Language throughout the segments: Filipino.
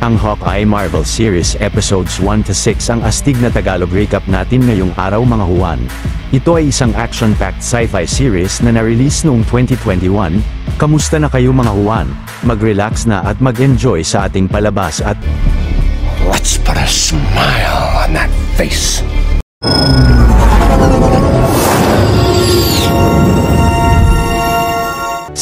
Ang Hawkeye Marvel Series Episodes 1 to 6 ang astig na Tagalog recap natin ngayong araw mga Juan. Ito ay isang action-packed sci-fi series na na-release noong 2021. Kamusta na kayo mga Juan? Mag-relax na at mag-enjoy sa ating palabas at let's put a smile on that face.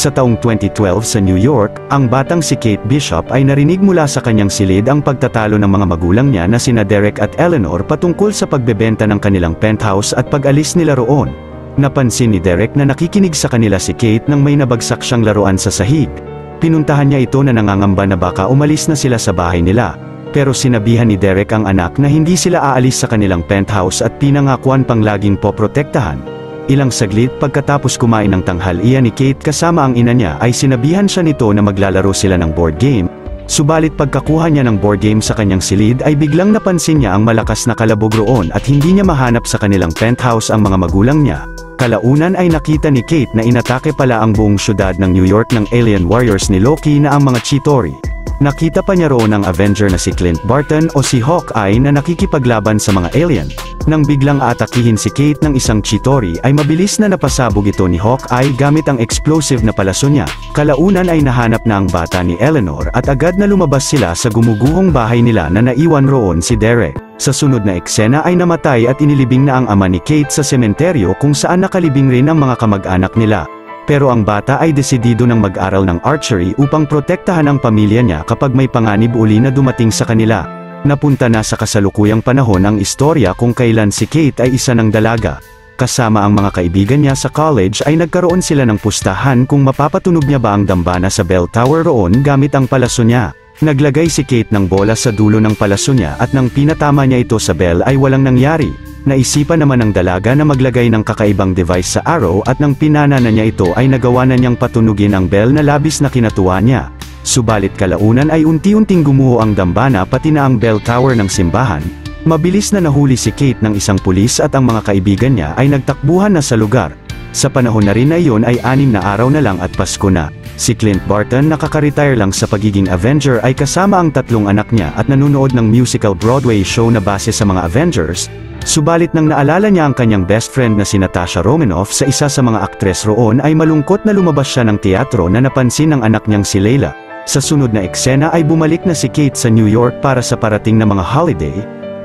Sa taong 2012 sa New York, ang batang si Kate Bishop ay narinig mula sa kanyang silid ang pagtatalo ng mga magulang niya na sina Derek at Eleanor patungkol sa pagbebenta ng kanilang penthouse at pag-alis nila roon. Napansin ni Derek na nakikinig sa kanila si Kate nang may nabagsak siyang laruan sa sahig. Pinuntahan niya ito na nangangamba na baka umalis na sila sa bahay nila. Pero sinabihan ni Derek ang anak na hindi sila aalis sa kanilang penthouse at pinangakuan pang laging poprotektahan. Ilang saglit pagkatapos kumain ng tanghalian ni Kate kasama ang ina niya ay sinabihan siya nito na maglalaro sila ng board game. Subalit pagkakuha niya ng board game sa kanyang silid ay biglang napansin niya ang malakas na kalabog roon at hindi niya mahanap sa kanilang penthouse ang mga magulang niya. Kalaunan ay nakita ni Kate na inatake pala ang buong syudad ng New York ng alien warriors ni Loki na ang mga Chitauri. Nakita pa niya roon ang Avenger na si Clint Barton o si Hawkeye na nakikipaglaban sa mga alien. Nang biglang aatakihin si Kate ng isang Chitauri ay mabilis na napasabog ito ni Hawkeye gamit ang explosive na palaso niya. Kalaunan ay nahanap na ang bata ni Eleanor at agad na lumabas sila sa gumuguhong bahay nila na naiwan roon si Derek. Sa sunod na eksena ay namatay at inilibing na ang ama ni Kate sa sementeryo kung saan nakalibing rin ang mga kamag-anak nila. Pero ang bata ay desidido ng mag-aral ng archery upang protektahan ang pamilya niya kapag may panganib uli na dumating sa kanila. Napunta na sa kasalukuyang panahon ang istorya kung kailan si Kate ay isa ng dalaga. Kasama ang mga kaibigan niya sa college ay nagkaroon sila ng pustahan kung mapapatunog niya ba ang dambana sa bell tower roon gamit ang palaso niya. Naglagay si Kate ng bola sa dulo ng palaso niya at nang pinatama niya ito sa bell ay walang nangyari. Naisipan naman ng dalaga na maglagay ng kakaibang device sa arrow at nang pinana na niya ito ay nagawa na niyang patunugin ang bell na labis na kinatuwa niya. Subalit kalaunan ay unti-unting gumuho ang dambana pati na ang bell tower ng simbahan. Mabilis na nahuli si Kate ng isang pulis at ang mga kaibigan niya ay nagtakbuhan na sa lugar. Sa panahon na rin na iyon ay 6 na araw na lang at Pasko na. Si Clint Barton na kaka-retire lang sa pagiging Avenger ay kasama ang 3 anak niya at nanonood ng musical Broadway show na base sa mga Avengers. Subalit nang naalala niya ang kanyang best friend na si Natasha Romanoff sa isa sa mga aktres roon ay malungkot na lumabas siya ng teatro na napansin ng anak niyang si Layla. Sa sunod na eksena ay bumalik na si Kate sa New York para sa parating na mga holiday.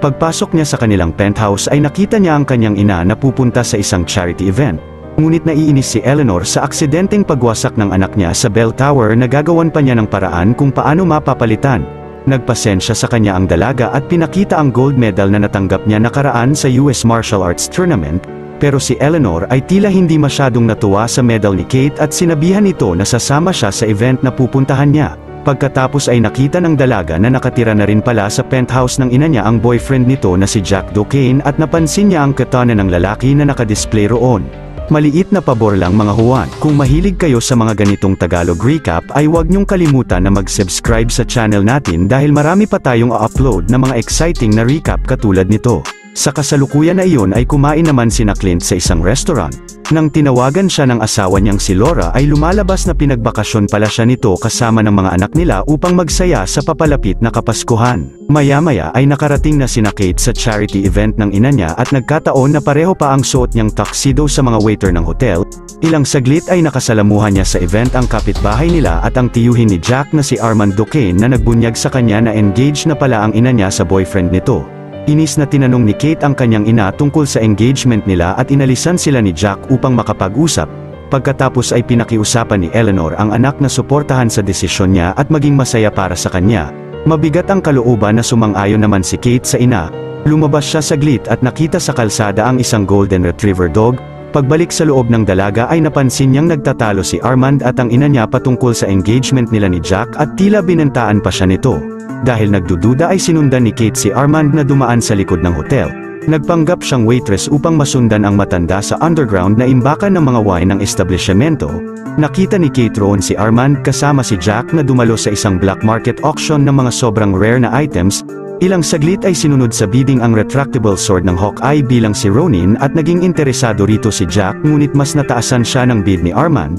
Pagpasok niya sa kanilang penthouse ay nakita niya ang kanyang ina na pupunta sa isang charity event. Ngunit naiinis si Eleanor sa aksidenteng pagwasak ng anak niya sa bell tower na gagawan pa niya ng paraan kung paano mapapalitan. Nagpasensya sa kanya ang dalaga at pinakita ang gold medal na natanggap niya nakaraan sa US Martial Arts Tournament, pero si Eleanor ay tila hindi masyadong natuwa sa medal ni Kate at sinabihan ito na sasama siya sa event na pupuntahan niya. Pagkatapos ay nakita ng dalaga na nakatira na rin pala sa penthouse ng ina niya ang boyfriend nito na si Jack Duquesne at napansin niya ang katana ng lalaki na nakadisplay roon. Maliit na pabor lang mga Juan, kung mahilig kayo sa mga ganitong Tagalog recap ay huwag niyong kalimutan na mag-subscribe sa channel natin dahil marami pa tayong upload na mga exciting na recap katulad nito. Sa kasalukuyan na iyon ay kumain naman sina Clint sa isang restaurant. Nang tinawagan siya ng asawa niyang si Laura ay lumalabas na pinagbakasyon pala siya nito kasama ng mga anak nila upang magsaya sa papalapit na Kapaskuhan. Maya-maya ay nakarating na sina Kate sa charity event ng ina niya at nagkataon na pareho pa ang suot niyang tuxedo sa mga waiter ng hotel. Ilang saglit ay nakasalamuhan niya sa event ang kapitbahay nila at ang tiyuhin ni Jack na si Armand Duquesne na nagbunyag sa kanya na engaged na pala ang ina niya sa boyfriend nito. Inis na tinanong ni Kate ang kanyang ina tungkol sa engagement nila at inalisan sila ni Jack upang makapag-usap. Pagkatapos ay pinakiusapan ni Eleanor ang anak na suportahan sa desisyon niya at maging masaya para sa kanya. Mabigat ang kalooban na sumang-ayon naman si Kate sa ina. Lumabas siya saglit at nakita sa kalsada ang isang golden retriever dog. Pagbalik sa loob ng dalaga ay napansin niyang nagtatalo si Armand at ang ina niya patungkol sa engagement nila ni Jack at tila binantaan pa siya nito. Dahil nagdududa ay sinundan ni Kate si Armand na dumaan sa likod ng hotel. Nagpanggap siyang waitress upang masundan ang matanda sa underground na imbakan ng mga wine ng establishmento. Nakita ni Kate roon si Armand kasama si Jack na dumalo sa isang black market auction ng mga sobrang rare na items. Ilang saglit ay sinunod sa bidding ang retractable sword ng Hawkeye bilang si Ronin at naging interesado rito si Jack ngunit mas nataasan siya ng bid ni Armand.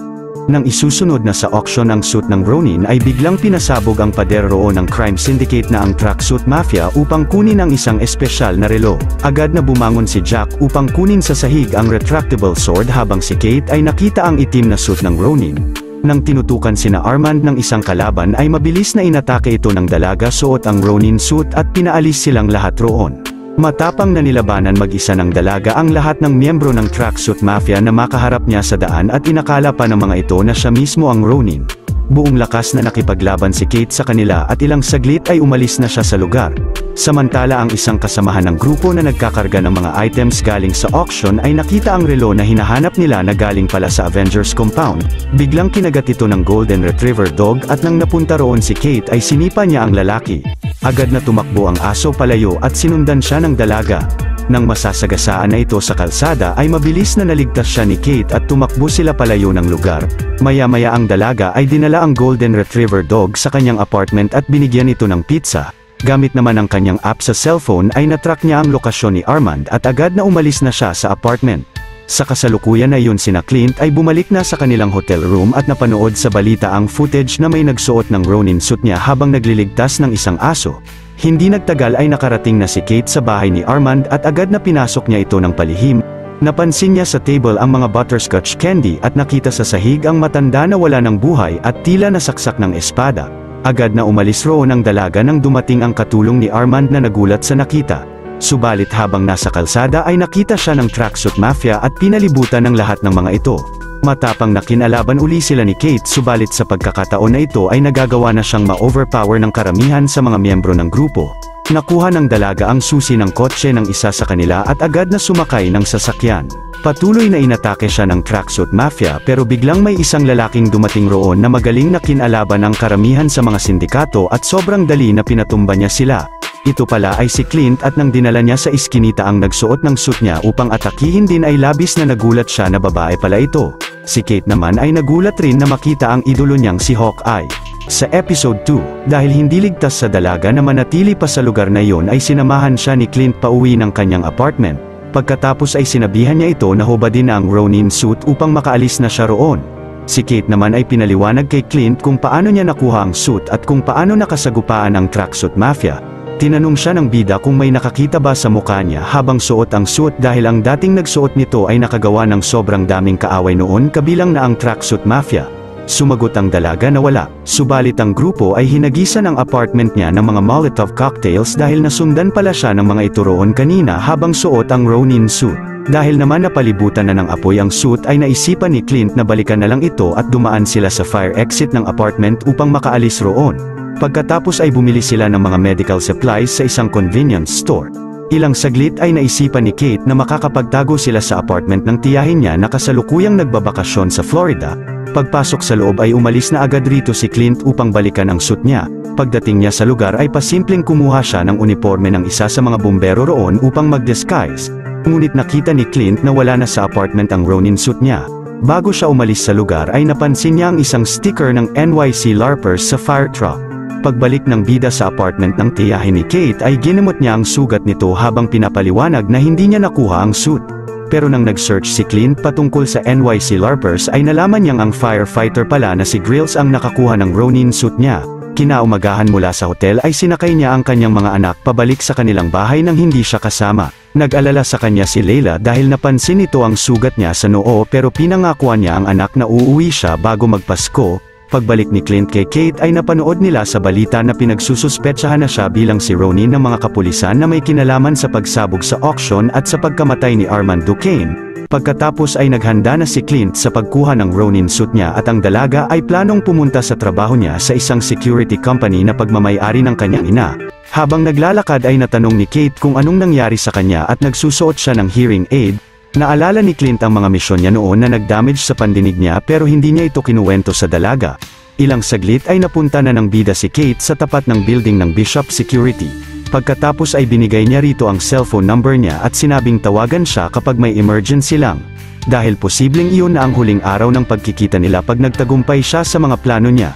Nang isusunod na sa auction ang suit ng Ronin ay biglang pinasabog ang pader roon ng crime syndicate na ang Tracksuit Mafia upang kunin ang isang espesyal na relo. Agad na bumangon si Jack upang kunin sa sahig ang retractable sword habang si Kate ay nakita ang itim na suit ng Ronin. Nang tinutukan sina Armand ng isang kalaban ay mabilis na inatake ito ng dalaga suot ang Ronin suit at pinaalis silang lahat roon. Matapang na nilabanan mag-isa ng dalaga ang lahat ng miyembro ng Tracksuit Mafia na makaharap niya sa daan at inakala pa ng mga ito na siya mismo ang Ronin. Buong lakas na nakipaglaban si Kate sa kanila at ilang saglit ay umalis na siya sa lugar. Samantala ang isang kasamahan ng grupo na nagkakarga ng mga items galing sa auction ay nakita ang relo na hinahanap nila na galing pala sa Avengers compound. Biglang kinagat ito ng Golden Retriever dog at nang napunta roon si Kate ay sinipa niya ang lalaki. Agad na tumakbo ang aso palayo at sinundan siya ng dalaga. Nang masasagasaan na ito sa kalsada ay mabilis na naligtas siya ni Kate at tumakbo sila palayo ng lugar. Maya-maya ang dalaga ay dinala ang Golden Retriever dog sa kanyang apartment at binigyan ito ng pizza. Gamit naman ang kanyang app sa cellphone ay natrack niya ang lokasyon ni Armand at agad na umalis na siya sa apartment. Sa kasalukuyan na iyon sina Clint ay bumalik na sa kanilang hotel room at napanood sa balita ang footage na may nagsuot ng Ronin suit niya habang nagliligtas ng isang aso. Hindi nagtagal ay nakarating na si Kate sa bahay ni Armand at agad na pinasok niya ito ng palihim. Napansin niya sa table ang mga butterscotch candy at nakita sa sahig ang matanda na wala ng buhay at tila nasaksak ng espada. Agad na umalis roon ang dalaga nang dumating ang katulong ni Armand na nagulat sa nakita. Subalit habang nasa kalsada ay nakita siya ng Tracksuit Mafia at pinalibutan ng lahat ng mga ito. Matapang na kinalaban uli sila ni Kate subalit sa pagkakataon na ito ay nagagawa na siyang ma-overpower ng karamihan sa mga miyembro ng grupo. Nakuha ng dalaga ang susi ng kotse ng isa sa kanila at agad na sumakay ng sasakyan. Patuloy na inatake siya ng Tracksuit Mafia pero biglang may isang lalaking dumating roon na magaling na kinalaban ang karamihan sa mga sindikato at sobrang dali na pinatumba niya sila. Ito pala ay si Clint at nang dinala niya sa iskinita ang nagsuot ng suit niya upang atakihin din ay labis na nagulat siya na babae pala ito. Si Kate naman ay nagulat rin na makita ang idolo niyang si Hawkeye. Sa episode 2, dahil hindi ligtas sa dalaga na manatili pa sa lugar na iyon ay sinamahan siya ni Clint pauwi ng kanyang apartment. Pagkatapos ay sinabihan niya ito na hubadin na ang Ronin suit upang makaalis na siya roon. Si Kate naman ay pinaliwanag kay Clint kung paano niya nakuha ang suit at kung paano nakasagupaan ang Tracksuit Mafia. Tinanong siya ng bida kung may nakakita ba sa mukha niya habang suot ang suit dahil ang dating nagsuot nito ay nakagawa ng sobrang daming kaaway noon kabilang na ang Tracksuit Mafia. Sumagot ang dalaga na wala, subalit ang grupo ay hinagisan ang apartment niya ng mga Molotov cocktails dahil nasundan pala siya ng mga ito roon kanina habang suot ang Ronin suit. Dahil naman napalibutan na ng apoy ang suit ay naisipan ni Clint na balikan na lang ito at dumaan sila sa fire exit ng apartment upang makaalis roon. Pagkatapos ay bumili sila ng mga medical supplies sa isang convenience store. Ilang saglit ay naisipan ni Kate na makakapagtago sila sa apartment ng tiyahin niya na kasalukuyang nagbabakasyon sa Florida. Pagpasok sa loob ay umalis na agad rito si Clint upang balikan ang suit niya. Pagdating niya sa lugar ay pasimpleng kumuha siya ng uniforme ng isa sa mga bumbero roon upang mag-disguise. Ngunit nakita ni Clint na wala na sa apartment ang Ronin suit niya. Bago siya umalis sa lugar ay napansin niya ang isang sticker ng NYC Larpers sa fire truck. Pagbalik ng bida sa apartment ng tiyahin ni Kate ay ginamot niya ang sugat nito habang pinapaliwanag na hindi niya nakuha ang suit. Pero nang nag-search si Clint patungkol sa NYC Larpers ay nalaman niyang ang firefighter pala na si Grills ang nakakuha ng Ronin suit niya. Kinaumagahan mula sa hotel ay sinakay niya ang kanyang mga anak pabalik sa kanilang bahay nang hindi siya kasama. Nag-alala sa kanya si Layla dahil napansin nito ang sugat niya sa noo pero pinangakuan niya ang anak na uuwi siya bago magpasko. Pagbalik ni Clint kay Kate ay napanood nila sa balita na pinagsususpetsahan na siya bilang si Ronin ng mga kapulisan na may kinalaman sa pagsabog sa auction at sa pagkamatay ni Armand Duquesne. Pagkatapos ay naghanda na si Clint sa pagkuha ng Ronin suit niya at ang dalaga ay planong pumunta sa trabaho niya sa isang security company na pagmamay-ari ng kanyang ina. Habang naglalakad ay natanong ni Kate kung anong nangyari sa kanya at nagsusuot siya ng hearing aid. Naalala ni Clint ang mga misyon niya noon na nag-damage sa pandinig niya pero hindi niya ito kinuwento sa dalaga. Ilang saglit ay napunta na ng bida si Kate sa tapat ng building ng Bishop Security. Pagkatapos ay binigay niya rito ang cellphone number niya at sinabing tawagan siya kapag may emergency lang. Dahil posibleng iyon na ang huling araw ng pagkikita nila pag nagtagumpay siya sa mga plano niya.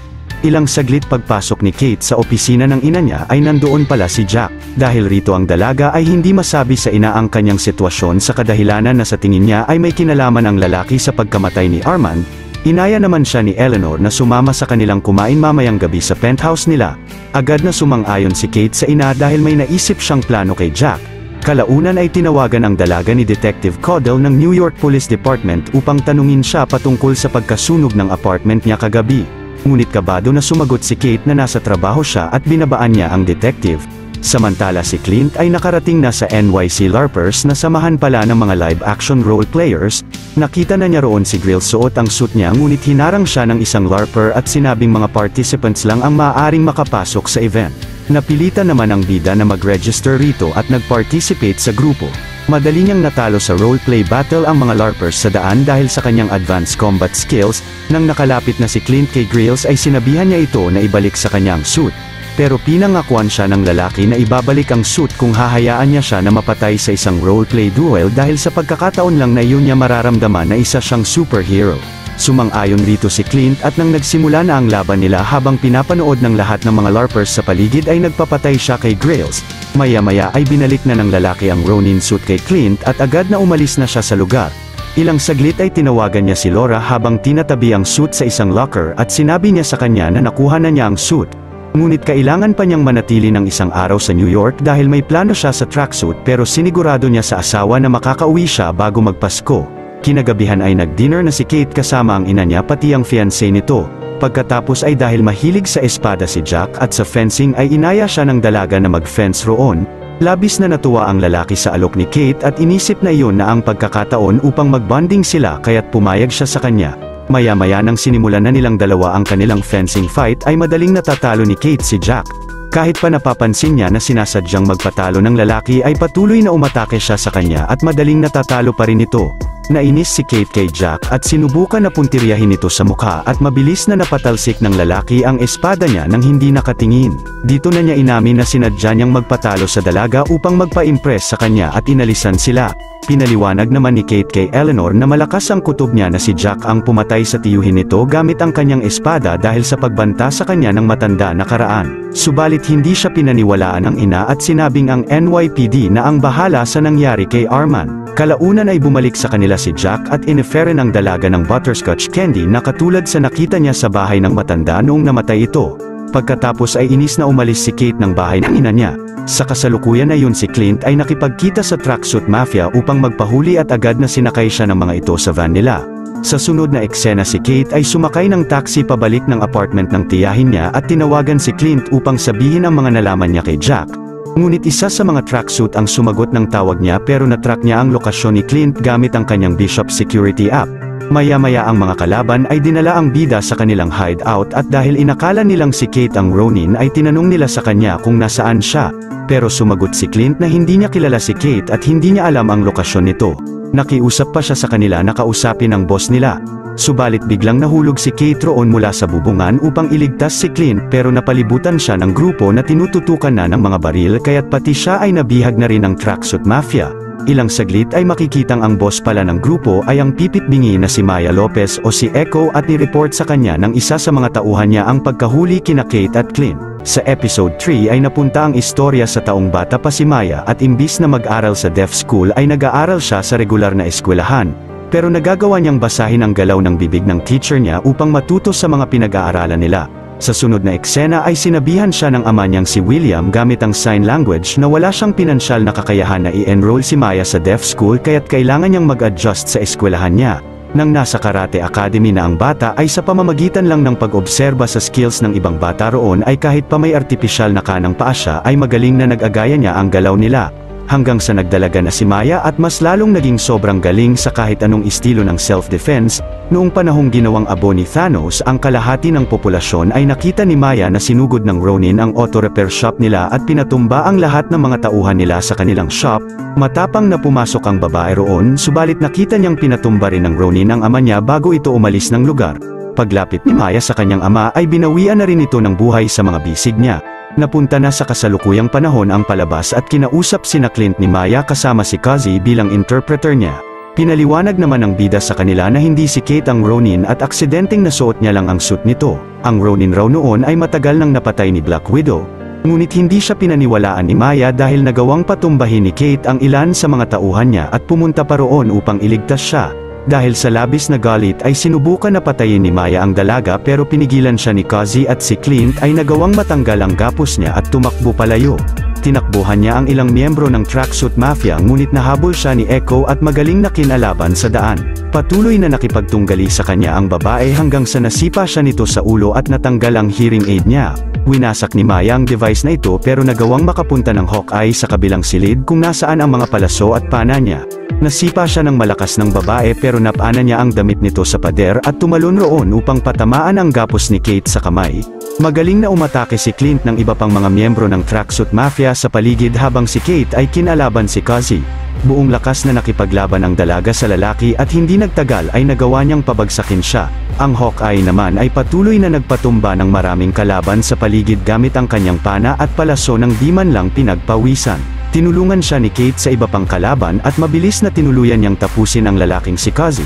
Ilang saglit pagpasok ni Kate sa opisina ng ina niya ay nandoon pala si Jack. Dahil rito ang dalaga ay hindi masabi sa ina ang kanyang sitwasyon sa kadahilanan na sa tingin niya ay may kinalaman ang lalaki sa pagkamatay ni Armand. Inaya naman siya ni Eleanor na sumama sa kanilang kumain mamayang gabi sa penthouse nila. Agad na sumang-ayon si Kate sa ina dahil may naisip siyang plano kay Jack. Kalaunan ay tinawagan ang dalaga ni Detective Caudle ng New York Police Department upang tanungin siya patungkol sa pagkasunog ng apartment niya kagabi. Ngunit kabado na sumagot si Kate na nasa trabaho siya at binabaan niya ang detective. Samantala si Clint ay nakarating na sa NYC LARPers na samahan pala ng mga live-action role players. Nakita na niya roon si Grills suot ang suit niya ngunit hinarang siya ng isang LARPer at sinabing mga participants lang ang maaaring makapasok sa event. Napilitan naman ang bida na mag-register rito at nag-participate sa grupo. Madali niyang natalo sa roleplay battle ang mga LARPers sa daan dahil sa kanyang advanced combat skills. Nang nakalapit na si Clint kay Grills ay sinabihan niya ito na ibalik sa kanyang suit. Pero pinangakuan siya ng lalaki na ibabalik ang suit kung hahayaan niya siya na mapatay sa isang roleplay duel dahil sa pagkakataon lang na iyon niya mararamdaman na isa siyang superhero. Sumang-ayon rito si Clint at nang nagsimula na ang laban nila habang pinapanood ng lahat ng mga LARPers sa paligid ay nagpapatay siya kay Grills. Maya-maya ay binalik na ng lalaki ang Ronin suit kay Clint at agad na umalis na siya sa lugar. Ilang saglit ay tinawagan niya si Laura habang tinatabi ang suit sa isang locker at sinabi niya sa kanya na nakuha na niya ang suit. Ngunit kailangan pa niyang manatili ng isang araw sa New York dahil may plano siya sa tracksuit pero sinigurado niya sa asawa na makakauwi siya bago magpasko. Kinagabihan ay nag-dinner na si Kate kasama ang ina niya pati ang fiancé nito. Pagkatapos ay dahil mahilig sa espada si Jack at sa fencing ay inaya siya ng dalaga na mag-fence roon. Labis na natuwa ang lalaki sa alok ni Kate at inisip na iyon na ang pagkakataon upang mag-bonding sila kaya't pumayag siya sa kanya. Maya-maya nang sinimulan na nilang dalawa ang kanilang fencing fight ay madaling natatalo ni Kate si Jack. Kahit pa napapansin niya na sinasadyang magpatalo ng lalaki ay patuloy na umatake siya sa kanya at madaling natatalo pa rin ito. Nainis si Kate kay Jack at sinubukan na puntiryahin ito sa mukha at mabilis na napatalsik ng lalaki ang espada niya nang hindi nakatingin. Dito na niya inamin na sinadya niyang magpatalo sa dalaga upang magpa-impress sa kanya at inalisan sila. Pinaliwanag naman ni Kate kay Eleanor na malakas ang kutob niya na si Jack ang pumatay sa tiyuhin nito gamit ang kanyang espada dahil sa pagbanta sa kanya ng matanda na karaan. Subalit hindi siya pinaniwalaan ng ina at sinabing ang NYPD na ang bahala sa nangyari kay Arman. Kalaunan ay bumalik sa kanila si Jack at ineferen ang dalaga ng butterscotch candy na katulad sa nakita niya sa bahay ng matanda noong namatay ito. Pagkatapos ay inis na umalis si Kate ng bahay ng ina niya. Sa kasalukuyan na yun si Clint ay nakipagkita sa tracksuit mafia upang magpahuli at agad na sinakay siya ng mga ito sa van nila. Sa sunod na eksena si Kate ay sumakay ng taxi pabalik ng apartment ng tiyahin niya at tinawagan si Clint upang sabihin ang mga nalaman niya kay Jack. Ngunit isa sa mga tracksuit ang sumagot ng tawag niya pero natrack niya ang lokasyon ni Clint gamit ang kanyang Bishop Security app. Maya-maya ang mga kalaban ay dinala ang bida sa kanilang hideout at dahil inakala nilang si Kate ang Ronin ay tinanong nila sa kanya kung nasaan siya. Pero sumagot si Clint na hindi niya kilala si Kate at hindi niya alam ang lokasyon nito. Nakiusap pa siya sa kanila na kausapin ang boss nila. Subalit biglang nahulog si Kate roon mula sa bubungan upang iligtas si Clint pero napalibutan siya ng grupo na tinututukan na ng mga baril kaya't pati siya ay nabihag na rin ng tracksuit mafia. Ilang saglit ay makikitang ang boss pala ng grupo ay ang pipit-bingi na si Maya Lopez o si Echo at ni-report sa kanya ng isa sa mga tauhan niya ang pagkahuli kina Kate at Clint. Sa episode 3 ay napunta ang istorya sa taong bata pa si Maya at imbis na mag-aral sa deaf school ay nag-aaral siya sa regular na eskwelahan. Pero nagagawa niyang basahin ang galaw ng bibig ng teacher niya upang matuto sa mga pinag-aaralan nila. Sa sunod na eksena ay sinabihan siya ng ama niyang si William gamit ang sign language na wala siyang pinansyal na kakayahan na i-enroll si Maya sa deaf school kaya't kailangan niyang mag-adjust sa eskwelahan niya. Nang nasa karate academy na ang bata ay sa pamamagitan lang ng pag-obserba sa skills ng ibang bata roon ay kahit pa may artipisyal na kanang paa siya ay magaling na nag-agaya niya ang galaw nila. Hanggang sa nagdalaga na si Maya at mas lalong naging sobrang galing sa kahit anong estilo ng self-defense. Noong panahong ginawang abo ni Thanos ang kalahati ng populasyon ay nakita ni Maya na sinugod ng Ronin ang auto repair shop nila at pinatumba ang lahat ng mga tauhan nila sa kanilang shop. Matapang na pumasok ang babae roon subalit nakita niyang pinatumba rin ng Ronin ang ama niya bago ito umalis ng lugar. Paglapit ni Maya sa kanyang ama ay binawian na rin ito ng buhay sa mga bisig niya. Napunta na sa kasalukuyang panahon ang palabas at kinausap sina Clint ni Maya kasama si Kazi bilang interpreter niya. Pinaliwanag naman ng bida sa kanila na hindi si Kate ang Ronin at aksidenteng nasuot niya lang ang suit nito. Ang Ronin raw noon ay matagal nang napatay ni Black Widow. Ngunit hindi siya pinaniwalaan ni Maya dahil nagawang patumbahin ni Kate ang ilan sa mga tauhan niya at pumunta pa roon upang iligtas siya. Dahil sa labis na galit ay sinubukan na patayin ni Maya ang dalaga pero pinigilan siya ni Kazi at si Clint ay nagawang matanggal ang gapos niya at tumakbo palayo. Tinakbuhan niya ang ilang miyembro ng Tracksuit Mafia ngunit nahabol siya ni Echo at magaling na kinalaban sa daan. Patuloy na nakipagtunggali sa kanya ang babae hanggang sa nasipa siya nito sa ulo at natanggal ang hearing aid niya. Winasak ni Maya ang device na ito pero nagawang makapunta ng Hawkeye sa kabilang silid kung nasaan ang mga palaso at pana niya. Nasipa siya ng malakas ng babae pero napana niya ang damit nito sa pader at tumalon roon upang patamaan ang gapos ni Kate sa kamay. Magaling na umatake si Clint ng iba pang mga miyembro ng Tracksuit Mafia sa paligid habang si Kate ay kinalaban si Kazi. Buong lakas na nakipaglaban ang dalaga sa lalaki at hindi nagtagal ay nagawa niyang pabagsakin siya. Ang Hawkeye naman ay patuloy na nagpatumba ng maraming kalaban sa paligid gamit ang kanyang pana at palaso ng di man lang pinagpawisan. Tinulungan siya ni Kate sa iba pang kalaban at mabilis na tinuluyan niyang tapusin ang lalaking si Kazi.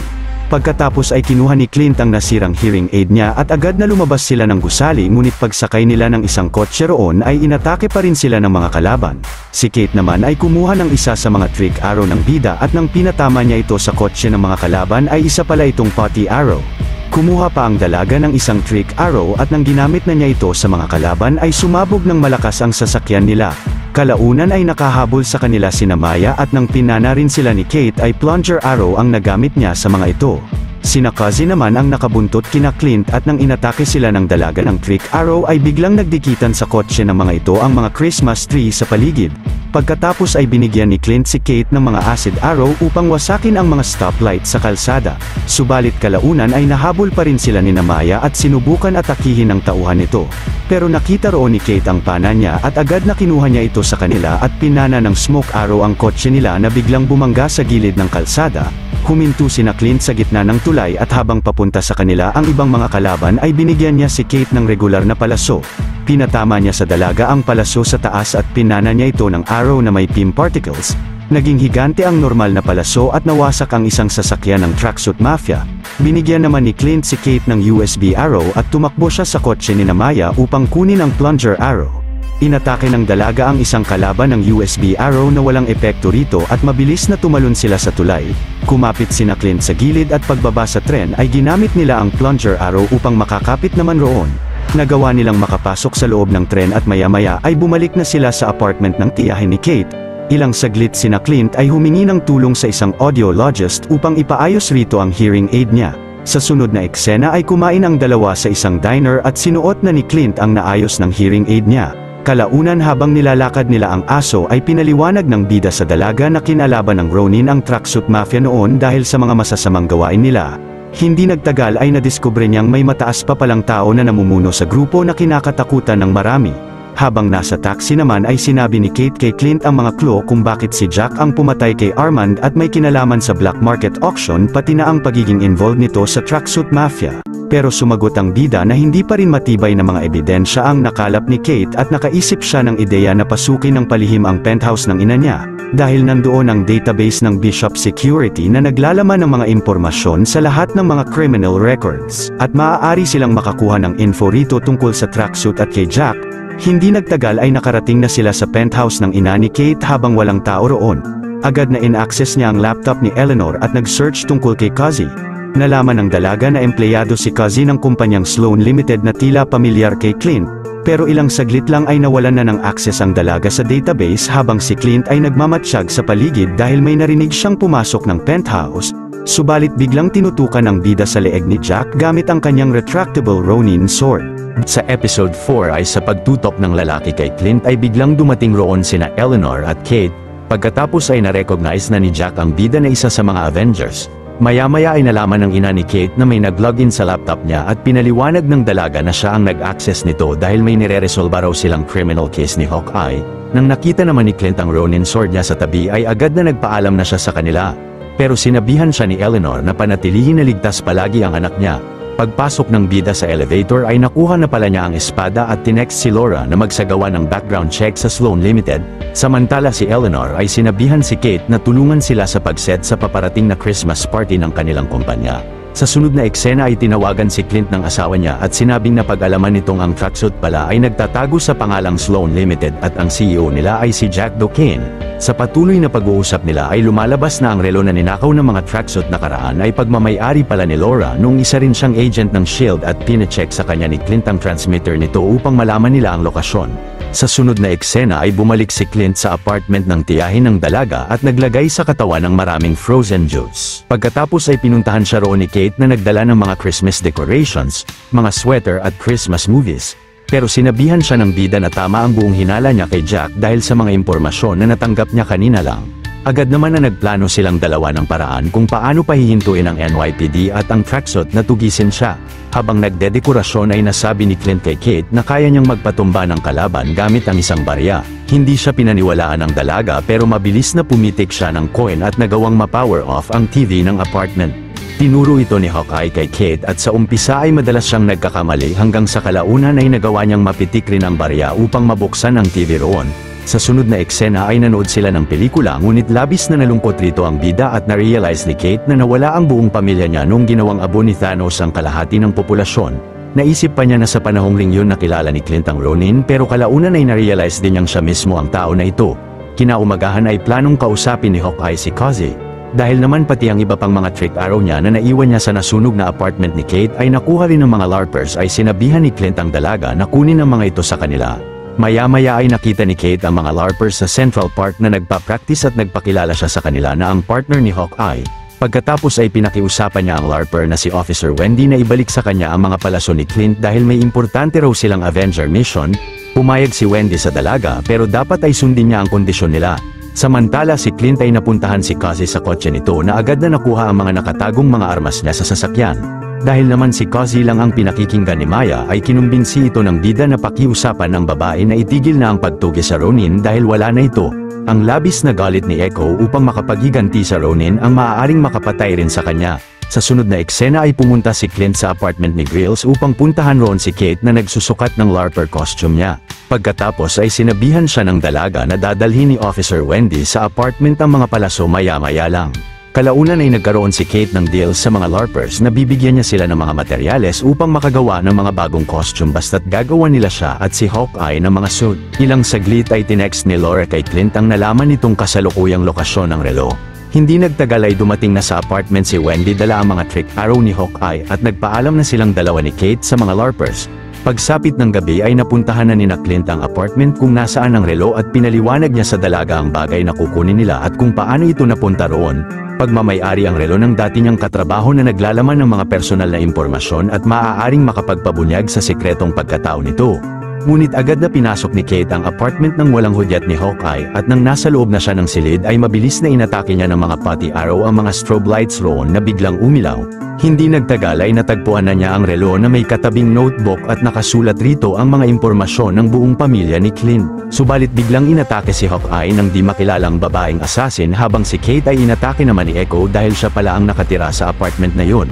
Pagkatapos ay kinuha ni Clint ang nasirang hearing aid niya at agad na lumabas sila ng gusali ngunit pagsakay nila ng isang kotse roon ay inatake pa rin sila ng mga kalaban. Si Kate naman ay kumuha ng isa sa mga trick arrow ng bida at nang pinatama niya ito sa kotse ng mga kalaban ay isa pala itong potty arrow. Kumuha pa ang dalaga ng isang trick arrow at nang ginamit na niya ito sa mga kalaban ay sumabog ng malakas ang sasakyan nila. Kalaunan ay nakahabol sa kanila sina Maya at nang pinana rin sila ni Kate ay plunger arrow ang nagamit niya sa mga ito. Sina Kazi naman ang nakabuntot kina Clint at nang inatake sila ng dalaga ng trick arrow ay biglang nagdikitan sa kotse ng mga ito ang mga Christmas tree sa paligid. Pagkatapos ay binigyan ni Clint si Kate ng mga acid arrow upang wasakin ang mga stoplight sa kalsada. Subalit kalaunan ay nahabol pa rin sila ni Maya at sinubukan atakihin ang tauhan nito. Pero nakita roon ni Kate ang pana niya at agad na kinuha niya ito sa kanila at pinana ng smoke arrow ang kotse nila na biglang bumangga sa gilid ng kalsada. Huminto sina Clint sa gitna ng tulay at habang papunta sa kanila ang ibang mga kalaban ay binigyan niya si Kate ng regular na palaso. Pinatama niya sa dalaga ang palaso sa taas at pinana niya ito ng arrow na may pim particles. Naging higante ang normal na palaso at nawasak ang isang sasakyan ng Tracksuit Mafia. Binigyan naman ni Clint si Kate ng USB arrow at tumakbo siya sa kotse ni Maya upang kunin ang plunger arrow. Inatake ng dalaga ang isang kalaban ng USB arrow na walang epekto rito at mabilis na tumalon sila sa tulay. Kumapit sina Clint sa gilid at pagbaba sa tren ay ginamit nila ang plunger arrow upang makakapit naman roon. Nagawa nilang makapasok sa loob ng tren at maya-maya ay bumalik na sila sa apartment ng tiyahin ni Kate. Ilang saglit sina Clint ay humingi ng tulong sa isang audiologist upang ipaayos rito ang hearing aid niya. Sa sunod na eksena ay kumain ang dalawa sa isang diner at sinuot na ni Clint ang naayos ng hearing aid niya. Kalaunan habang nilalakad nila ang aso ay pinaliwanag ng bida sa dalaga na kinalaban ng Ronin ang Tracksuit Mafia noon dahil sa mga masasamang gawain nila. Hindi nagtagal ay nadiskubre niyang may mataas pa palang tao na namumuno sa grupo na kinakatakutan ng marami. Habang nasa taxi naman ay sinabi ni Kate kay Clint ang mga clue kung bakit si Jack ang pumatay kay Armand at may kinalaman sa black market auction pati na ang pagiging involved nito sa Tracksuit Mafia. Pero sumagot ang bida na hindi pa rin matibay na mga ebidensya ang nakalap ni Kate at nakaisip siya ng ideya na pasukin ng palihim ang penthouse ng ina niya, dahil nandoon ang database ng Bishop Security na naglalaman ng mga impormasyon sa lahat ng mga criminal records, at maaari silang makakuha ng info rito tungkol sa Tracksuit at kay Jack. Hindi nagtagal ay nakarating na sila sa penthouse ng ina ni Kate habang walang tao roon. Agad na in-access niya ang laptop ni Eleanor at nag-search tungkol kay Kazi. Nalaman ng dalaga na empleyado si Kazi ng kumpanyang Sloan Limited na tila pamilyar kay Clint, pero ilang saglit lang ay nawalan na ng access ang dalaga sa database habang si Clint ay nagmamatsyag sa paligid dahil may narinig siyang pumasok ng penthouse. Subalit biglang tinutukan ng bida sa leeg ni Jack gamit ang kanyang retractable Ronin sword. Sa episode 4 ay sa pagtutok ng lalaki kay Clint ay biglang dumating roon sina Eleanor at Kate. Pagkatapos ay na-recognize na ni Jack ang bida na isa sa mga Avengers. Maya-maya ay nalaman ng ina ni Kate na may nag-login sa laptop niya at pinaliwanag ng dalaga na siya ang nag-access nito dahil may nire-resolba raw silang criminal case ni Hawkeye. Nang nakita naman ni Clint ang Ronin sword niya sa tabi ay agad na nagpaalam na siya sa kanila. Pero sinabihan siya ni Eleanor na panatilihin na ligtas palagi ang anak niya. Pagpasok ng bida sa elevator ay nakuha na pala niya ang espada at tinext si Laura na magsagawa ng background check sa Sloan Limited. Samantala si Eleanor ay sinabihan si Kate na tulungan sila sa pagset sa paparating na Christmas party ng kanilang kumpanya. Sa sunod na eksena ay tinawagan si Clint ng asawa niya at sinabing na pag-alaman nitong ang tracksuit pala ay nagtatago sa pangalang Sloan Limited at ang CEO nila ay si Jack Dockene. Sa patuloy na pag-uusap nila ay lumalabas na ang relo na ninakaw ng mga tracksuit nakaraan ay pagmamay-ari pala ni Laura nung isa rin siyang agent ng SHIELD at pinacheck sa kanya ni Clint ang transmitter nito upang malaman nila ang lokasyon. Sa sunod na eksena ay bumalik si Clint sa apartment ng tiyahin ng dalaga at naglagay sa katawan ng maraming frozen juice. Pagkatapos ay pinuntahan siya roon ni Kate na nagdala ng mga Christmas decorations, mga sweater at Christmas movies. Pero sinabihan siya ng bida na tama ang buong hinala niya kay Jack dahil sa mga impormasyon na natanggap niya kanina lang. Agad naman na nagplano silang dalawa ng paraan kung paano pahihintuin ang NYPD at ang tracksuit na tugisin siya. Habang nagdedekorasyon ay nasabi ni Clint kay Kate na kaya niyang magpatumba ng kalaban gamit ang isang barya. Hindi siya pinaniwalaan ng dalaga pero mabilis na pumitik siya ng coin at nagawang ma-power off ang TV ng apartment. Tinuro ito ni Hawkeye kay Kate at sa umpisa ay madalas siyang nagkakamali hanggang sa kalaunan ay nagawa niyang mapitik rin ang barya upang mabuksan ang TV roon. Sa sunod na eksena ay nanood sila ng pelikula ngunit labis na nalungkot rito ang bida at na-realize ni Kate na nawala ang buong pamilya niya nung ginawang abo ni Thanos ang kalahati ng populasyon. Naisip pa niya na sa panahong ring yun nakilala ni Clint ang Ronin pero kalaunan ay na-realize din niyang siya mismo ang tao na ito. Kinaumagahan ay planong kausapin ni Hawkeye si Kazi. Dahil naman pati ang iba pang mga trick arrow niya na naiwan niya sa nasunog na apartment ni Kate ay nakuha rin ng mga LARPers ay sinabihan ni Clint ang dalaga na kunin ang mga ito sa kanila. Maya-maya ay nakita ni Kate ang mga LARPers sa Central Park na nagpa-practice at nagpakilala siya sa kanila na ang partner ni Hawkeye. Pagkatapos ay pinakiusapan niya ang LARPer na si Officer Wendy na ibalik sa kanya ang mga palaso ni Clint dahil may importante raw silang Avenger mission. Pumayag si Wendy sa dalaga pero dapat ay sundin niya ang kondisyon nila. Samantala si Clint ay napuntahan si Kazi sa kotse nito na agad na nakuha ang mga nakatagong mga armas niya sa sasakyan. Dahil naman si Kazi lang ang pinakikinggan ni Maya ay kinumbinsi ito ng bida na pakiusapan ng babae na itigil na ang pagtugi sa Ronin dahil wala na ito. Ang labis na galit ni Echo upang makapaghiganti sa Ronin ang maaaring makapatay rin sa kanya. Sa sunod na eksena ay pumunta si Clint sa apartment ni Grills upang puntahan roon si Kate na nagsusukat ng LARPer costume niya. Pagkatapos ay sinabihan siya ng dalaga na dadalhin ni Officer Wendy sa apartment ang mga palaso maya-maya lang. Kalaunan ay nagkaroon si Kate ng deal sa mga LARPers na bibigyan niya sila ng mga materyales upang makagawa ng mga bagong costume basta't gagawa nila siya at si Hawkeye ng mga suit. Ilang saglit ay tinext ni Laura kay Clint ang nalaman nitong kasalukuyang lokasyon ng relo. Hindi nagtagal ay dumating na sa apartment si Wendy dala ang mga trick arrow ni Hawkeye at nagpaalam na silang dalawa ni Kate sa mga LARPers. Pagsapit ng gabi ay napuntahan na ni Clint ang apartment kung nasaan ang relo at pinaliwanag niya sa dalaga ang bagay na kukunin nila at kung paano ito napunta roon. Pagmamay-ari ang relo ng dati niyang katrabaho na naglalaman ng mga personal na impormasyon at maaaring makapagpabunyag sa sekretong pagkatao nito. Ngunit agad na pinasok ni Kate ang apartment ng walang hudyat ni Hawkeye at nang nasa loob na siya ng silid ay mabilis na inatake niya ng mga putty arrow ang mga strobe lights roon na biglang umilaw. Hindi nagtagal ay natagpuan na niya ang relo na may katabing notebook at nakasulat rito ang mga impormasyon ng buong pamilya ni Clint. Subalit biglang inatake si Hawkeye ng di makilalang babaeng assassin habang si Kate ay inatake naman ni Echo dahil siya pala ang nakatira sa apartment na yun.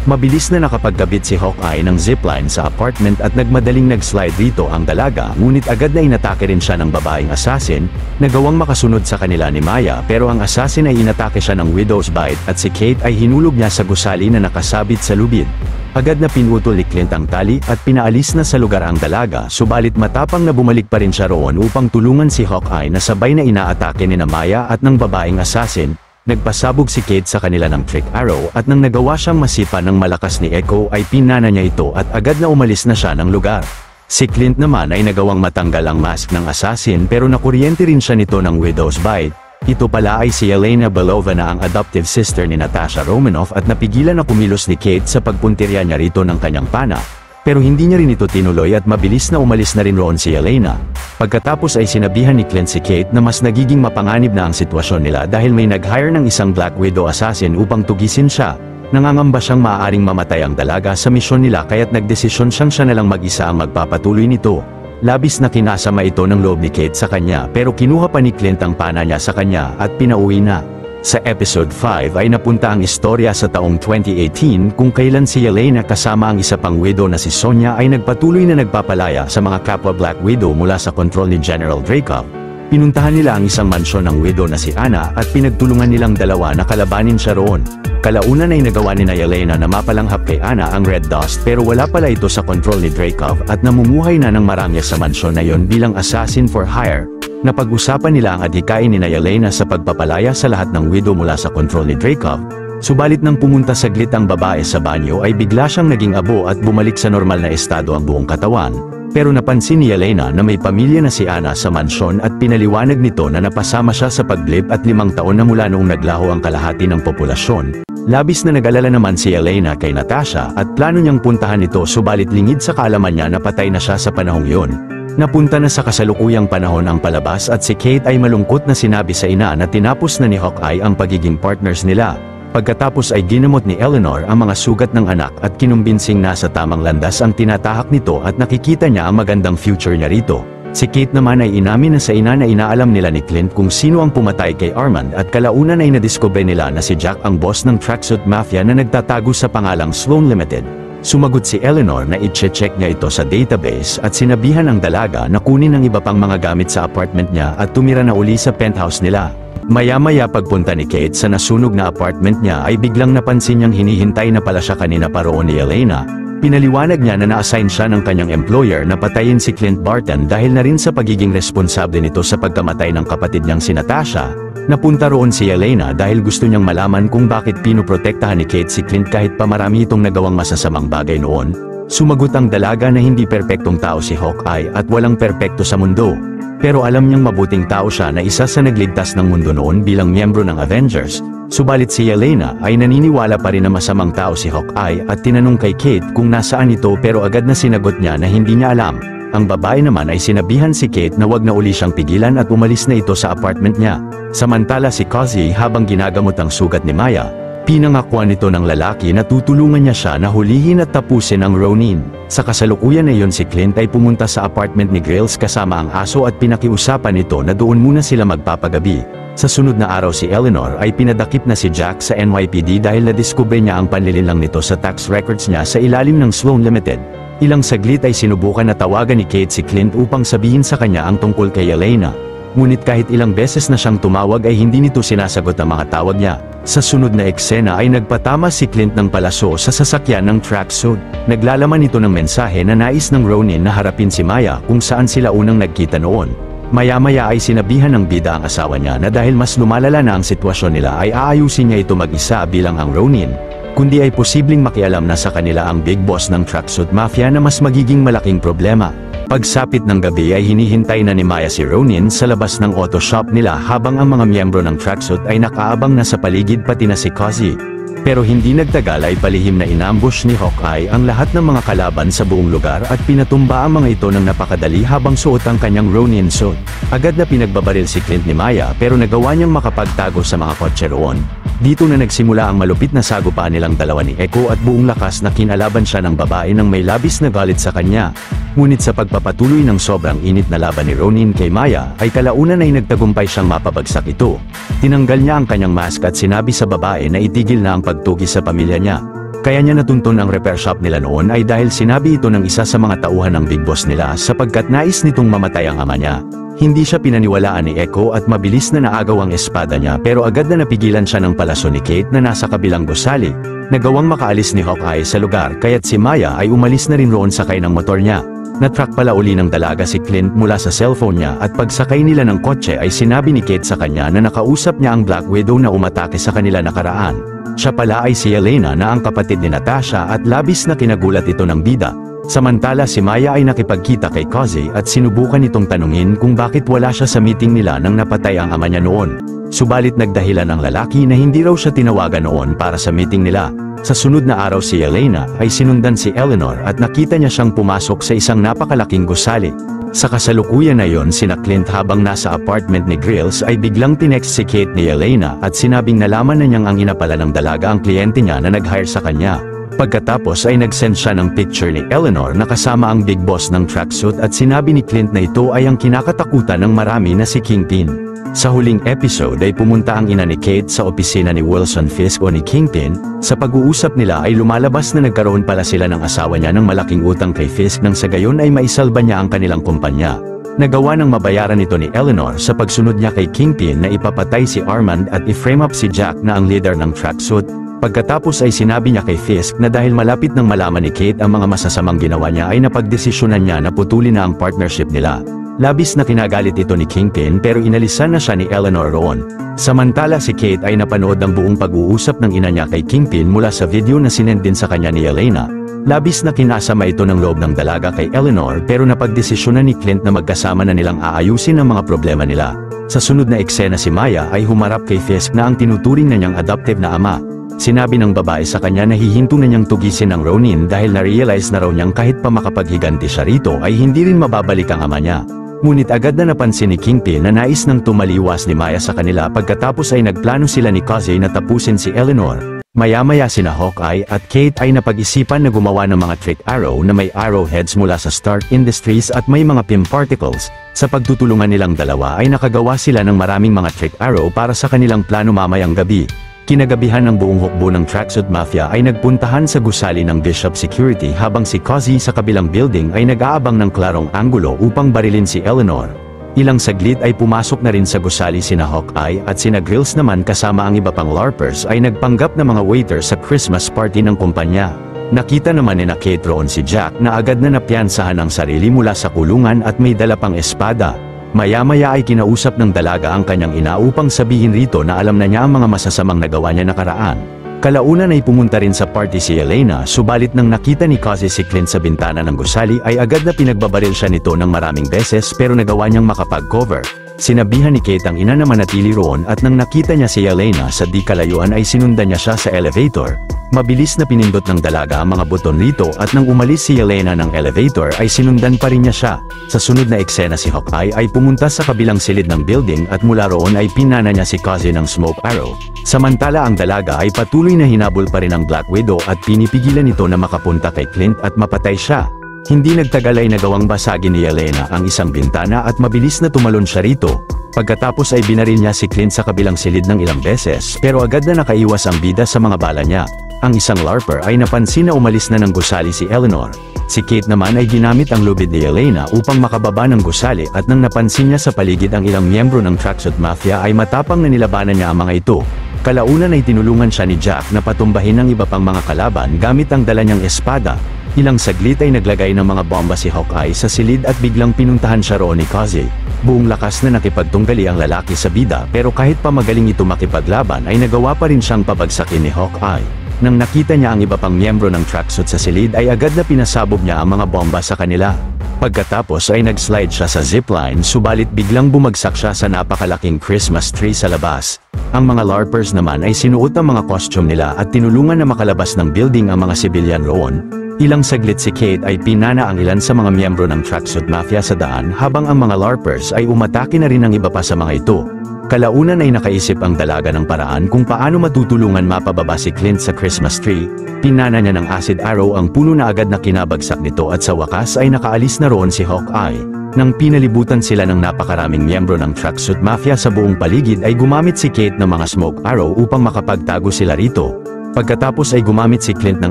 Mabilis na nakapagkabit si Hawkeye ng zipline sa apartment at nagmadaling nag-slide rito ang dalaga ngunit agad na inatake rin siya ng babaeng assassin, nagawang makasunod sa kanila ni Maya pero ang assassin ay inatake siya ng widow's bite at si Kate ay hinulog niya sa gusali na nakasabit sa lubid. Agad na pinutol ni Clint ang tali at pinaalis na sa lugar ang dalaga subalit matapang na bumalik pa rin siya roon upang tulungan si Hawkeye na sabay na inaatake ni Maya at ng babaeng assassin. Nagpasabog si Kate sa kanila ng trick arrow at nang nagawa siyang masipa ng malakas ni Echo ay pinana niya ito at agad na umalis na siya ng lugar. Si Clint naman ay nagawang matanggal ang mask ng assassin pero nakuryente rin siya nito ng widow's bite. Ito pala ay si Elena Belova na ang adoptive sister ni Natasha Romanoff at napigilan na kumilos ni Kate sa pagpuntirya niya rito ng kanyang pana. Pero hindi niya rin ito tinuloy at mabilis na umalis na rin roon si Elena. Pagkatapos ay sinabihan ni Clint si Kate na mas nagiging mapanganib na ang sitwasyon nila dahil may nag-hire ng isang Black Widow assassin upang tugisin siya. Nangangamba siyang maaaring mamatay ang dalaga sa misyon nila kaya't nagdesisyon siya na lang mag-isa ang magpapatuloy nito. Labis na kinasama ito ng loob ni Kate sa kanya pero kinuha pa ni Clint ang pana niya sa kanya at pinauwi na. Sa episode 5 ay napunta ang istorya sa taong 2018 kung kailan si Yelena kasama ang isa pang widow na si Sonya ay nagpatuloy na nagpapalaya sa mga kapwa Black Widow mula sa kontrol ni General Dreykov. Pinuntahan nila ang isang mansyon ng widow na si Anna at pinagtulungan nilang dalawa na kalabanin siya roon. Kalaunan ay nagawa ni Yelena na mapalanghap kay Anna ang Red Dust pero wala pala ito sa kontrol ni Dreykov at namumuhay na ng marami sa mansyon na yon bilang assassin for hire. Napag-usapan nila ang adhikain ni Yelena sa pagpapalaya sa lahat ng widow mula sa kontrol ni Dreykov. Subalit nang pumunta saglit ang babae sa banyo ay bigla siyang naging abo at bumalik sa normal na estado ang buong katawan. Pero napansin ni Yelena na may pamilya na si Anna sa mansyon at pinaliwanag nito na napasama siya sa pagblip at 5 taon na mula noong naglaho ang kalahati ng populasyon. Labis na nag-alala naman si Yelena kay Natasha at plano niyang puntahan ito subalit lingid sa kaalaman niya na patay na siya sa panahong yun. Napunta na sa kasalukuyang panahon ang palabas at si Kate ay malungkot na sinabi sa ina na tinapos na ni Hawkeye ang pagiging partners nila. Pagkatapos ay ginamot ni Eleanor ang mga sugat ng anak at kinumbinsing nasa tamang landas ang tinatahak nito at nakikita niya ang magandang future niya rito. Si Kate naman ay inamin na sa ina na inaalam nila ni Clint kung sino ang pumatay kay Armand at kalaunan ay nadiskubre nila na si Jack ang boss ng Tracksuit Mafia na nagtatago sa pangalang Sloan Limited. Sumagot si Eleanor na i-check niya ito sa database at sinabihan ang dalaga na kunin ang iba pang mga gamit sa apartment niya at tumira na uli sa penthouse nila. Maya-maya pagpunta ni Kate sa nasunog na apartment niya ay biglang napansin niyang hinihintay na pala siya kanina pa roon ni Yelena. Pinaliwanag niya na na-assign siya ng kanyang employer na patayin si Clint Barton dahil na rin sa pagiging responsable nito sa pagkamatay ng kapatid niyang si Natasha. Napunta roon si Yelena dahil gusto niyang malaman kung bakit pinoprotektahan ni Kate si Clint kahit pa marami itong nagawang masasamang bagay noon. Sumagot ang dalaga na hindi perpektong tao si Hawkeye at walang perpekto sa mundo. Pero alam niyang mabuting tao siya na isa sa nagligtas ng mundo noon bilang miyembro ng Avengers. Subalit si Yelena ay naniniwala pa rin na masamang tao si Hawkeye at tinanong kay Kate kung nasaan ito pero agad na sinagot niya na hindi niya alam. Ang babae naman ay sinabihan si Kate na wag na uli siyang pigilan at umalis na ito sa apartment niya. Samantala si Cozy habang ginagamot ang sugat ni Maya, pinangakuan nito ng lalaki na tutulungan niya siya na hulihin at tapusin ang Ronin. Sa kasalukuyan na iyon si Clint ay pumunta sa apartment ni Grails kasama ang aso at pinakiusapan nito na doon muna sila magpapagabi. Sa sunod na araw si Eleanor ay pinadakip na si Jack sa NYPD dahil nadiskubre niya ang panlilinlang nito sa tax records niya sa ilalim ng Sloan Limited. Ilang saglit ay sinubukan na tawagan ni Kate si Clint upang sabihin sa kanya ang tungkol kay Yelena. Ngunit kahit ilang beses na siyang tumawag ay hindi nito sinasagot ang mga tawag niya. Sa sunod na eksena ay nagpatama si Clint ng palaso sa sasakyan ng tracksuit. Naglalaman ito ng mensahe na nais ng Ronin na harapin si Maya kung saan sila unang nagkita noon. Maya-maya ay sinabihan ng bida ang asawa niya na dahil mas lumalala na ang sitwasyon nila ay aayusin niya ito mag-isa bilang ang Ronin. Kundi ay posibleng makialam na sa kanila ang big boss ng Tracksuit Mafia na mas magiging malaking problema. Pagsapit ng gabi ay hinihintay na ni Maya si Ronin sa labas ng auto shop nila habang ang mga miyembro ng Tracksuit ay nakaabang na sa paligid pati na si Cozy. Pero hindi nagtagal ay palihim na inambush ni Hawkeye ang lahat ng mga kalaban sa buong lugar at pinatumba ang mga ito ng napakadali habang suot ang kanyang Ronin suit. Agad na pinagbabaril si Clint ni Maya pero nagawa niyang makapagtago sa mga kotse roon. Dito na nagsimula ang malupit na sagupaan nilang dalawa ni Echo at buong lakas na kinalaban siya ng babae nang may labis na galit sa kanya. Ngunit sa pagpapatuloy ng sobrang init na laban ni Ronin kay Maya ay kalaunan ay nagtagumpay siyang mapabagsak ito. Tinanggal niya ang kanyang mask at sinabi sa babae na itigil na ang pagtugi sa pamilya niya. Kaya niya natuntun ang repair shop nila noon ay dahil sinabi ito ng isa sa mga tauhan ng big boss nila sapagkat nais nitong mamatay ang ama niya. Hindi siya pinaniwalaan ni Echo at mabilis na naagaw ang espada niya pero agad na napigilan siya ng palaso ni Kate na nasa kabilang gusali. Nagawang makaalis ni Hawkeye sa lugar kaya't si Maya ay umalis na rin roon sakay ng motor niya. Natrack pala uli ng dalaga si Clint mula sa cellphone niya at pagsakay nila ng kotse ay sinabi ni Kate sa kanya na nakausap niya ang Black Widow na umatake sa kanila nakaraan. Siya pala ay si Yelena na ang kapatid ni Natasha at labis na kinagulat ito ng bida. Samantala si Maya ay nakipagkita kay Cozy at sinubukan itong tanungin kung bakit wala siya sa meeting nila nang napatay ang ama niya noon. Subalit nagdahilan ang lalaki na hindi raw siya tinawagan noon para sa meeting nila. Sa sunod na araw si Yelena ay sinundan si Eleanor at nakita niya siyang pumasok sa isang napakalaking gusali. Sa kasalukuyan na yon sina Clint habang nasa apartment ni Grills ay biglang tinext si Kate ni Yelena at sinabing nalaman na niyang ang ina pala ng dalaga ang kliyente niya na nag-hire sa kanya. Pagkatapos ay nag-send siya ng picture ni Eleanor na kasama ang big boss ng Tracksuit at sinabi ni Clint na ito ay ang kinakatakutan ng marami na si Kingpin. Sa huling episode ay pumunta ang ina ni Kate sa opisina ni Wilson Fisk o ni Kingpin. Sa pag-uusap nila ay lumalabas na nagkaroon pala sila ng asawa niya ng malaking utang kay Fisk nang sa gayon ay maisalba niya ang kanilang kumpanya. Nagawa ng mabayaran ito ni Eleanor sa pagsunod niya kay Kingpin na ipapatay si Armand at i-frame up si Jack na ang leader ng tracksuit. Pagkatapos ay sinabi niya kay Fisk na dahil malapit nang malaman ni Kate ang mga masasamang ginawa niya ay napagdesisyonan niya na putulin na ang partnership nila. Labis na kinagalit ito ni Kingpin pero inalisan na siya ni Eleanor roon. Samantala si Kate ay napanood ang buong pag-uusap ng ina niya kay Kingpin mula sa video na sinend din sa kanya ni Elena. Labis na kinasama ito ng loob ng dalaga kay Eleanor pero napagdesisyonan ni Clint na magkasama na nilang aayusin ang mga problema nila. Sa sunod na eksena si Maya ay humarap kay Fisk na ang tinuturing na niyang adoptive na ama. Sinabi ng babae sa kanya na hihinto na niyang tugisin ang Ronin dahil na-realize na raw niyang kahit pa makapaghiganti siya rito ay hindi rin mababalik ang ama niya. Ngunit agad na napansin ni Kingpin na nais nang tumaliwas ni Maya sa kanila pagkatapos ay nagplano sila ni Kaze na tapusin si Eleanor. Maya-maya sina Hawkeye at Kate ay napag-isipan na gumawa ng mga trick arrow na may arrowheads mula sa Stark Industries at may mga PIM particles. Sa pagtutulungan nilang dalawa ay nakagawa sila ng maraming mga trick arrow para sa kanilang plano mamayang gabi. Kinagabihan ng buong hukbo ng Tracksuit Mafia ay nagpuntahan sa gusali ng Bishop Security habang si Kaze sa kabilang building ay nag-aabang ng klarong anggulo upang barilin si Eleanor. Ilang saglit ay pumasok na rin sa gusali sina Hawkeye at sina Grills naman kasama ang iba pang LARPers ay nagpanggap na mga waiter sa Christmas party ng kumpanya. Nakita naman ni Kate roon si Jack na agad na napiyansahan ang sarili mula sa kulungan at may dala pang espada. Maya-maya ay kinausap ng dalaga ang kanyang ina upang sabihin rito na alam na niya ang mga masasamang nagawa niya nakaraan. Kalaunan ay pumunta rin sa party si Elena subalit nang nakita ni Kaze si Clint sa bintana ng gusali ay agad na pinagbabaril siya nito ng maraming beses pero nagawa niyang makapag-cover. Sinabihan ni Kate ang ina na manatili roon at nang nakita niya si Elena sa di kalayuan ay sinundan niya siya sa elevator. Mabilis na pinindot ng dalaga ang mga buton rito at nang umalis si Elena ng elevator ay sinundan pa rin niya siya. Sa sunod na eksena si Hawkeye ay pumunta sa kabilang silid ng building at mula roon ay pinana niya si Kaze ng smoke arrow. Samantala ang dalaga ay patuloy na hinabol pa rin ang Black Widow at pinipigilan ito na makapunta kay Clint at mapatay siya. Hindi nagtagal ay nagawang basagin ni Elena ang isang bintana at mabilis na tumalon siya rito. Pagkatapos ay binaril niya si Clint sa kabilang silid ng ilang beses pero agad na nakaiwas ang bida sa mga bala niya. Ang isang LARPer ay napansin na umalis na ng gusali si Eleanor. Si Kate naman ay ginamit ang lubid ni Elena upang makababa ng gusali at nang napansin niya sa paligid ang ilang miyembro ng Tracksuit Mafia ay matapang na nilabanan niya ang mga ito. Kalaunan ay tinulungan siya ni Jack na patumbahin ang iba pang mga kalaban gamit ang dala niyang espada. Ilang saglit ay naglagay ng mga bomba si Hawkeye sa silid at biglang pinuntahan siya roon ni Kaze. Buong lakas na nakipagtunggali ang lalaki sa bida pero kahit pa magaling ito makipaglaban ay nagawa pa rin siyang pabagsakin ni Hawkeye. Nang nakita niya ang iba pang miyembro ng tracksuit sa silid ay agad na pinasabog niya ang mga bomba sa kanila. Pagkatapos ay nag-slide siya sa zipline subalit biglang bumagsak siya sa napakalaking Christmas tree sa labas. Ang mga LARPers naman ay sinuot ang mga costume nila at tinulungan na makalabas ng building ang mga sibilyan roon. Ilang saglit si Kate ay pinana ang ilan sa mga miyembro ng Tracksuit Mafia sa daan habang ang mga LARPers ay umatake na rin ang iba pa sa mga ito. Kalaunan ay nakaisip ang dalaga ng paraan kung paano matutulungan mapababa si Clint sa Christmas tree. Pinana niya ng acid arrow ang puno na agad na kinabagsak nito at sa wakas ay nakaalis na roon si Hawkeye. Nang pinalibutan sila ng napakaraming miyembro ng Tracksuit Mafia sa buong paligid ay gumamit si Kate ng mga smoke arrow upang makapagtago sila rito. Pagkatapos ay gumamit si Clint ng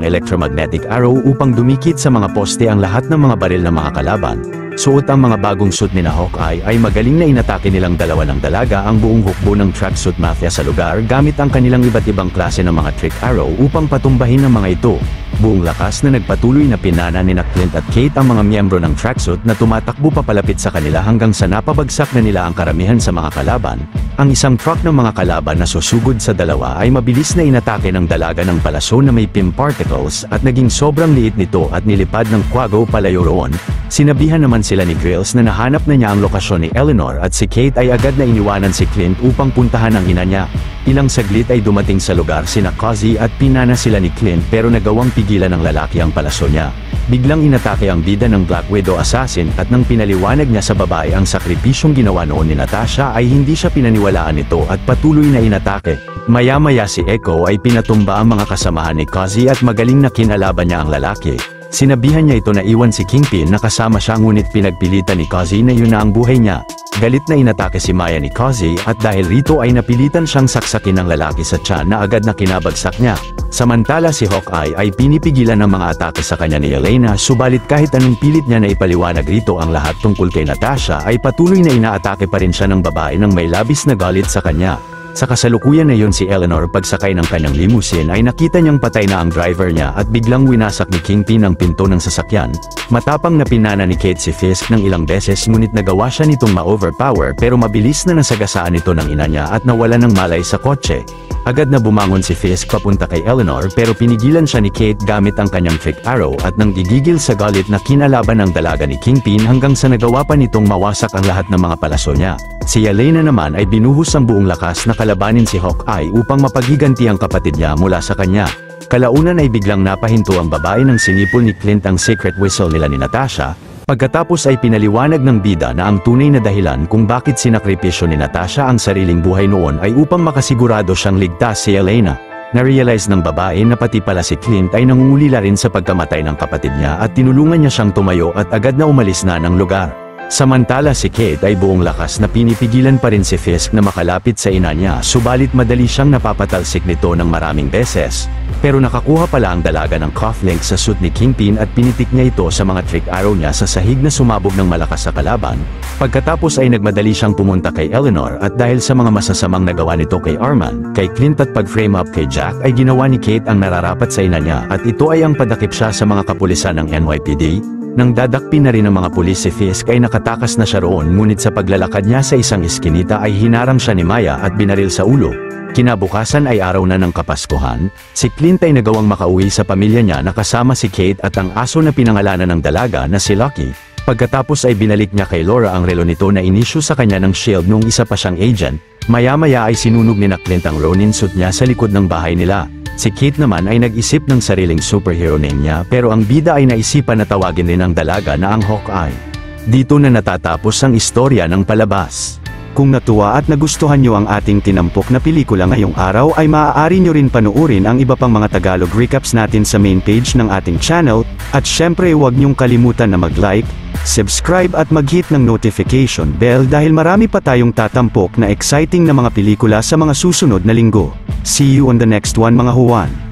electromagnetic arrow upang dumikit sa mga poste ang lahat ng mga baril ng mga kalaban. Suot ang mga bagong suit ni Hawkeye ay magaling na inatake nilang dalawa ng dalaga ang buong hukbo ng Tracksuit Mafia sa lugar gamit ang kanilang iba't ibang klase ng mga trick arrow upang patumbahin ang mga ito. Buong lakas na nagpatuloy na pinana ni Clint at Kate ang mga miyembro ng Tracksuit na tumatakbo papalapit sa kanila hanggang sa napabagsak na nila ang karamihan sa mga kalaban. Ang isang truck ng mga kalaban na susugod sa dalawa ay mabilis na inatake ng dalaga ng palaso na may PIM particles at naging sobrang liit nito at nilipad ng Quago palayo roon. Sinabihan naman sila ni Grills na nahanap na niya ang lokasyon ni Eleanor at si Kate ay agad na iniwanan si Clint upang puntahan ang ina niya. Ilang saglit ay dumating sa lugar sina Kaze at pinana sila ni Clint pero nagawang pigilan ng lalaki ang palaso niya. Biglang inatake ang bida ng Black Widow assassin at nang pinaliwanag niya sa babae ang sakripisyong ginawa noon ni Natasha ay hindi siya pinaniwalaan nito at patuloy na inatake. Maya-maya si Echo ay pinatumba ang mga kasamahan ni Kaze at magaling na kinalaban niya ang lalaki. Sinabihan niya ito na iwan si Kingpin na kasama siya ngunit pinagpilitan ni Kazi na yun na ang buhay niya. Galit na inatake si Maya ni Kazi at dahil rito ay napilitan siyang saksakin ng lalaki sa tiyan na agad na kinabagsak niya. Samantala si Hawkeye ay pinipigilan ng mga atake sa kanya ni Elena subalit kahit anong pilit niya na ipaliwanag rito ang lahat tungkol kay Natasha ay patuloy na inaatake pa rin siya ng babae ng may labis na galit sa kanya. Sa kasalukuyan na yun si Eleanor pagsakay ng kanyang limousine ay nakita niyang patay na ang driver niya at biglang winasak ni Kingpin ang pinto ng sasakyan. Matapang na pinana ni Kate si Fisk ng ilang beses ngunit nagawa siya nitong ma-overpower pero mabilis na nasagasaan ito ng ina niya at nawala ng malay sa kotse. Agad na bumangon si Fisk papunta kay Eleanor pero pinigilan siya ni Kate gamit ang kanyang trick arrow at nang gigigil sa galit na kinalaban ng dalaga ni Kingpin hanggang sa nagawa pa nitong mawasak ang lahat ng mga palaso niya. Si Elena naman ay binuhos ang buong lakas na kalabanin si Hawkeye upang mapagiganti ang kapatid niya mula sa kanya. Kalaunan ay biglang napahinto ang babae ng sinipol ni Clint ang secret whistle nila ni Natasha. Pagkatapos ay pinaliwanag ng bida na ang tunay na dahilan kung bakit sinakripisyo ni Natasha ang sariling buhay noon ay upang makasigurado siyang ligtas si Elena. Narealize ng babae na pati pala si Clint ay nangungulila rin sa pagkamatay ng kapatid niya at tinulungan niya siyang tumayo at agad na umalis na ng lugar. Samantala si Kate ay buong lakas na pinipigilan pa rin si Fisk na makalapit sa ina niya subalit madali siyang napapatalsik nito ng maraming beses. Pero nakakuha pala ang dalaga ng cufflink sa suit ni Kingpin at pinitik niya ito sa mga trick arrow niya sa sahig na sumabog ng malakas sa kalaban. Pagkatapos ay nagmadali siyang pumunta kay Eleanor at dahil sa mga masasamang nagawa nito kay Arman, kay Clint at pag-frame up kay Jack ay ginawa ni Kate ang nararapat sa ina niya at ito ay ang padakip siya sa mga kapulisan ng NYPD. Nang dadakpin na rin ng mga pulis si Fisk ay nakatakas na siya roon ngunit sa paglalakad niya sa isang iskinita ay hinarang siya ni Maya at binaril sa ulo. Kinabukasan ay araw na ng Kapaskuhan, si Clint ay nagawang makauwi sa pamilya niya na kasama si Kate at ang aso na pinangalanan ng dalaga na si Lucky. Pagkatapos ay binalik niya kay Laura ang relo nito na inisyu sa kanya ng SHIELD nung isa pa siyang agent. Maya-maya ay sinunog ni Clint ang Ronin suit niya sa likod ng bahay nila. Si Kate naman ay nag-isip ng sariling superhero name niya pero ang bida ay naisipan na tawagin rin ang dalaga na ang Hawkeye. Dito na natatapos ang istorya ng palabas. Kung natuwa at nagustuhan nyo ang ating tinampok na pelikula ngayong araw ay maaari nyo rin panuorin ang iba pang mga Tagalog recaps natin sa main page ng ating channel, at syempre huwag nyong kalimutan na mag-like, subscribe at mag-hit ng notification bell dahil marami pa tayong tatampok na exciting na mga pelikula sa mga susunod na linggo. See you on the next one mga Juan.